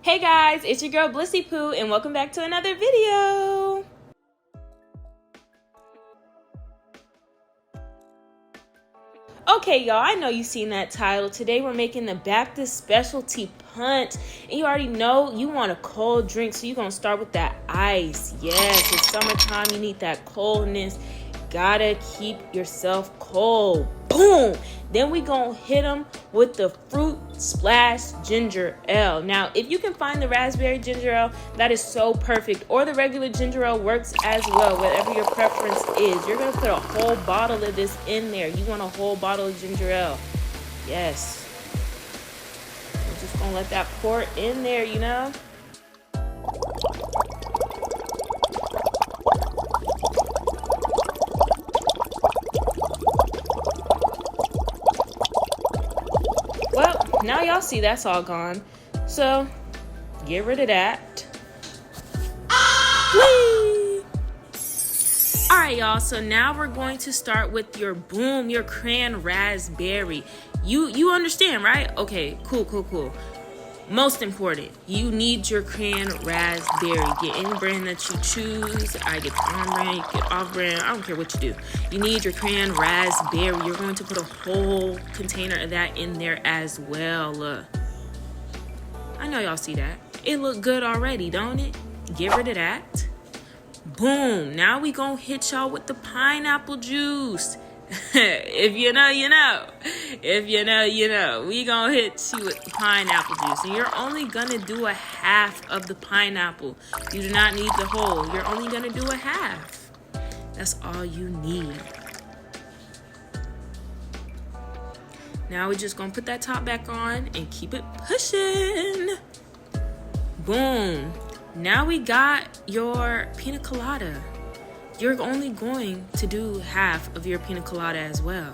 Hey guys, it's your girl Blissy Poo and welcome back to another video. Okay y'all, I know you've seen that title. Today we're making the Baptist specialty punch. And you already know you want a cold drink, so you're going to start with that ice. Yes, it's summertime, you need that coldness. Gotta keep yourself cold. Boom! Then we gonna hit them with the fruit splash ginger ale. Now, if you can find the raspberry ginger ale, that is so perfect. Or the regular ginger ale works as well, whatever your preference is. You're gonna put a whole bottle of this in there. You want a whole bottle of ginger ale. Yes. We're just gonna let that pour in there, you know? Well, now y'all see that's all gone. So, get rid of that. Whee! Alright, y'all. So now we're going to start with your cran raspberry. You understand, right? Okay, cool. Most important, you need your cran raspberry. Get any brand that you choose. I get on brand, you get off brand. I don't care what you do. You need your cran raspberry. You're going to put a whole container of that in there as well. Look. I know y'all see that. It look good already, don't it? Get rid of that. Boom. Now we gonna hit y'all with the pineapple juice. If you know, you know. If you know, you know. We gonna hit you with the pineapple juice. And you're only gonna do a half of the pineapple. You do not need the whole. You're only gonna do a half. That's all you need. Now we're just gonna put that top back on and keep it pushing. Boom. Now we got your pina colada. You're only going to do half of your pina colada as well.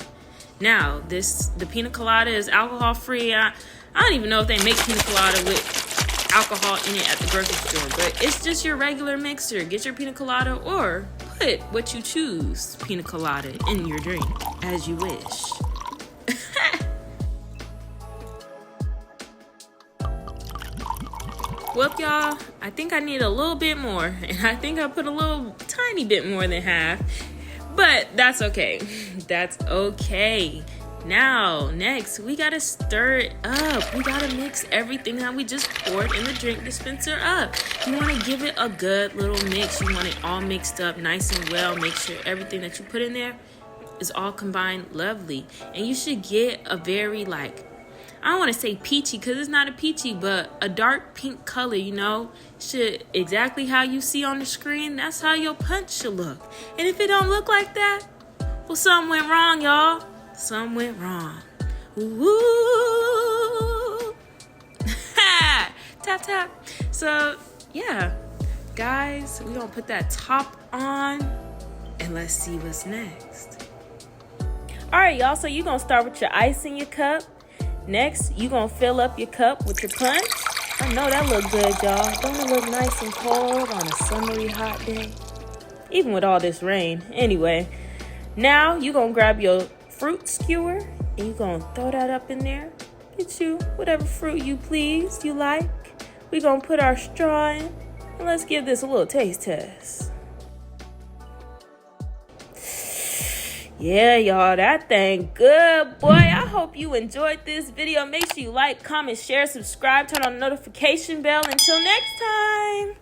Now, the pina colada is alcohol free. I don't even know if they make pina colada with alcohol in it at the grocery store, but it's just your regular mixer. Get your pina colada or put what you choose, pina colada, in your drink as you wish. Well, y'all, I think I need a little bit more, and I think I put a little tiny bit more than half, but that's okay. That's okay. Now, next, we gotta stir it up. We gotta mix everything that we just poured in the drink dispenser up. You wanna give it a good little mix. You want it all mixed up nice and well. Make sure everything that you put in there is all combined lovely. And you should get a very, I don't want to say peachy because it's not a peachy, but a dark pink color, you know. Should exactly how you see on the screen, that's how your punch should look. And if it don't look like that, well, something went wrong, y'all. Something went wrong. Woo! Tap, tap. So, yeah. Guys, we're going to put that top on and let's see what's next. All right, y'all. So you're going to start with your ice in your cup. Next, you're going to fill up your cup with your punch. I know that look good, y'all. Don't it look nice and cold on a summery hot day? Even with all this rain. Anyway, now you're going to grab your fruit skewer and you're going to throw that up in there. Get you whatever fruit you please, you like. We're going to put our straw in and let's give this a little taste test. Yeah, y'all, that thing good, boy. I hope you enjoyed this video. Make sure you like, comment, share, subscribe, turn on the notification bell. Until next time.